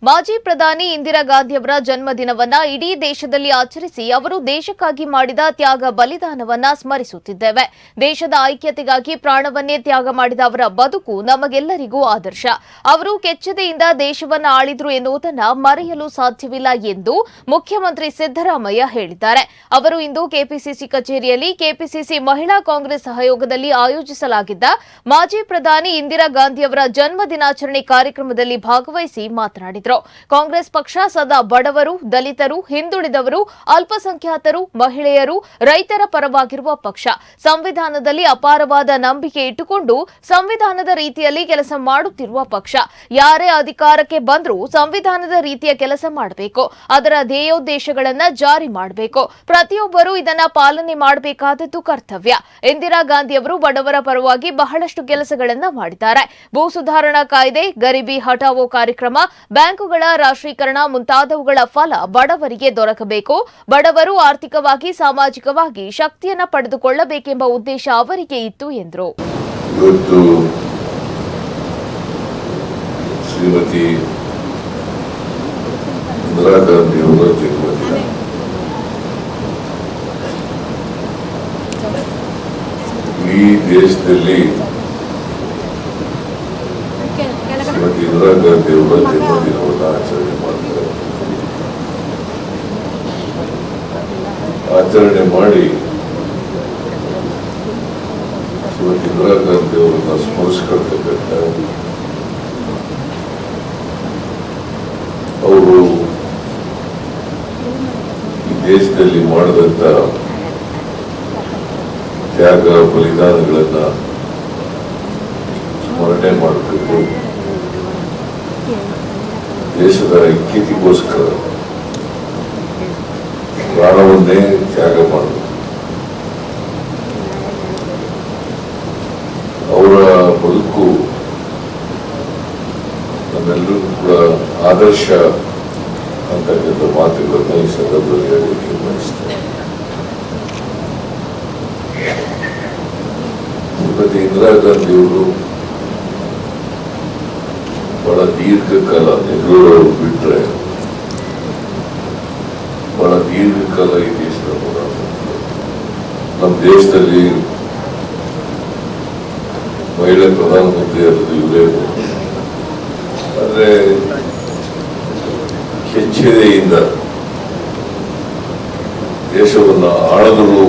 ಮಾಜಿ ಪ್ರಧಾನಿ ಇಂದಿರಾ ಗಾಂಧಿಯವರ ಜನ್ಮದಿನವನ್ನ ಇಡೀ ದೇಶದಲ್ಲಿ ಆಚರಿಸಿ ಅವರು ದೇಶಕ್ಕಾಗಿ ಮಾಡಿದ ತ್ಯಾಗ ಬಲಿದಾನವನ್ನ ಸ್ಮರಿಸುತ್ತಿದ್ದೇವೆ. ದೇಶದ ಐಕ್ಯತೆಗಾಗಿ ಪ್ರಾಣವನ್ನೇ ತ್ಯಾಗ ಮಾಡಿದ ಅವರ ಬದುಕು ನಮಗೆಲ್ಲರಿಗೂ ಆದರ್ಶ. ಅವರು ಕೆಚ್ಚೆದೆಯಿಂದ ದೇಶವನ್ನ ಆಳಿದ್ರು ಎನ್ನುವುದನ್ನು ಮರೆಯಲು ಸಾಧ್ಯವಿಲ್ಲ ಎಂದು ಮುಖ್ಯಮಂತ್ರಿ ಸಿದ್ದರಾಮಯ್ಯ ಹೇಳಿದ್ದಾರೆ. ಅವರು ಇಂದು ಕೆಪಿಸಿಸಿ ಕಚೇರಿಯಲ್ಲಿ ಕೆಪಿಸಿಸಿ ಮಹಿಳಾ ಕಾಂಗ್ರೆಸ್ ಸಹಯೋಗದಲ್ಲಿ ಆಯೋಜಿಸಲಾಗಿದ್ದ ಮಾಜಿ ಪ್ರಧಾನಿ ಇಂದಿರಾ ಗಾಂಧಿಯವರ ಜನ್ಮ ದಿನಾಚರಣೆ ಕಾರ್ಯಕ್ರಮದಲ್ಲಿ ಭಾಗವಹಿಸಿ ಮಾತನಾಡಿದರು. ಕಾಂಗ್ರೆಸ್ ಪಕ್ಷ ಸದಾ ಬಡವರು, ದಲಿತರು, ಹಿಂದುಳಿದವರು, ಅಲ್ಪಸಂಖ್ಯಾತರು, ಮಹಿಳೆಯರು, ರೈತರ ಪರವಾಗಿರುವ ಪಕ್ಷ. ಸಂವಿಧಾನದಲ್ಲಿ ಅಪಾರವಾದ ನಂಬಿಕೆ ಇಟ್ಟುಕೊಂಡು ಸಂವಿಧಾನದ ರೀತಿಯಲ್ಲಿ ಕೆಲಸ ಮಾಡುತ್ತಿರುವ ಪಕ್ಷ. ಯಾರೇ ಅಧಿಕಾರಕ್ಕೆ ಬಂದರೂ ಸಂವಿಧಾನದ ರೀತಿಯ ಕೆಲಸ ಮಾಡಬೇಕು, ಅದರ ಧ್ಯೇಯೋದ್ದೇಶಗಳನ್ನು ಜಾರಿ ಮಾಡಬೇಕು. ಪ್ರತಿಯೊಬ್ಬರು ಇದನ್ನ ಪಾಲನೆ ಮಾಡಬೇಕಾದದ್ದು ಕರ್ತವ್ಯ. ಇಂದಿರಾ ಗಾಂಧಿಯವರು ಬಡವರ ಪರವಾಗಿ ಬಹಳಷ್ಟು ಕೆಲಸಗಳನ್ನು ಮಾಡಿದ್ದಾರೆ. ಭೂ ಸುಧಾರಣಾ ಕಾಯ್ದೆ, ಗರೀಬಿ ಹಠಾವೋ ಕಾರ್ಯಕ್ರಮ, ಬ್ಯಾಂಕುಗಳ ರಾಷ್ಟ್ರೀಕರಣ ಮುಂತಾದವುಗಳ ಫಲ ಬಡವರಿಗೆ ದೊರಕಬೇಕು. ಬಡವರು ಆರ್ಥಿಕವಾಗಿ, ಸಾಮಾಜಿಕವಾಗಿ ಶಕ್ತಿಯನ್ನ ಪಡೆದುಕೊಳ್ಳಬೇಕೆಂಬ ಉದ್ದೇಶ ಅವರಿಗೆ ಇತ್ತು ಎಂದರು. ಇವತ್ತು ಶ್ರೀಮತಿ ಇಂದಿರಾ ಗಾಂಧಿಯವರ ಜನ್ಮದಿನ. ಈ ದೇಶದಲ್ಲಿ ಶ್ರೀಮತಿ ಇಂದಿರಾ ಗಾಂಧಿಯವರ ಜನ್ಮದಿನವನ್ನು ಆಚರಣೆ ಮಾಡ್ತಾರೆ. ಆಚರಣೆ ಮಾಡಿ ಶ್ರೀಮತಿ ಇಂದಿರಾ ಗಾಂಧಿಯವರನ್ನ ಸ್ಮರಿಸಿಕೊಳ್ತಕ್ಕಂಥ ಅವರು ಈ ದೇಶದಲ್ಲಿ ಮಾಡಿದಂಥ ತ್ಯಾಗ ಬಲಿದಾನಗಳನ್ನ ಸ್ಮರಣೆ ಮಾಡಬೇಕು. ದೇಶದ ಐಕ್ಯತೆಗೋಸ್ಕರ ಪ್ರಾಣವನ್ನೇ ತ್ಯಾಗ ಮಾಡಬೇಕು. ಅವರ ಬದುಕು ನಮ್ಮೆಲ್ಲರಿಗೂ ಕೂಡ ಆದರ್ಶ ಅಂತಕ್ಕಂಥ ಮಾತುಗಳನ್ನು ಈ ಸಂದರ್ಭದಲ್ಲಿ ಹೇಳಲಿಕ್ಕೆ ಬಯಸ್ತೇನೆ. ಶ್ರೀಮತಿ ಇಂದಿರಾ ಗಾಂಧಿಯವರು ಬಹಳ ದೀರ್ಘಕಾಲ, ನೆಹರೂರವರು ಬಿಟ್ಟರೆ ಬಹಳ ದೀರ್ಘಕಾಲ ಈ ದೇಶದ ನಮ್ಮ ದೇಶದಲ್ಲಿ ಮಹಿಳಾ ಪ್ರಧಾನಮಂತ್ರಿ ಅವರದ್ದು ಇವರೇ. ಆದರೆ ಕೆಚ್ಚೆದೆಯಿಂದ ದೇಶವನ್ನು ಆಳಿದರು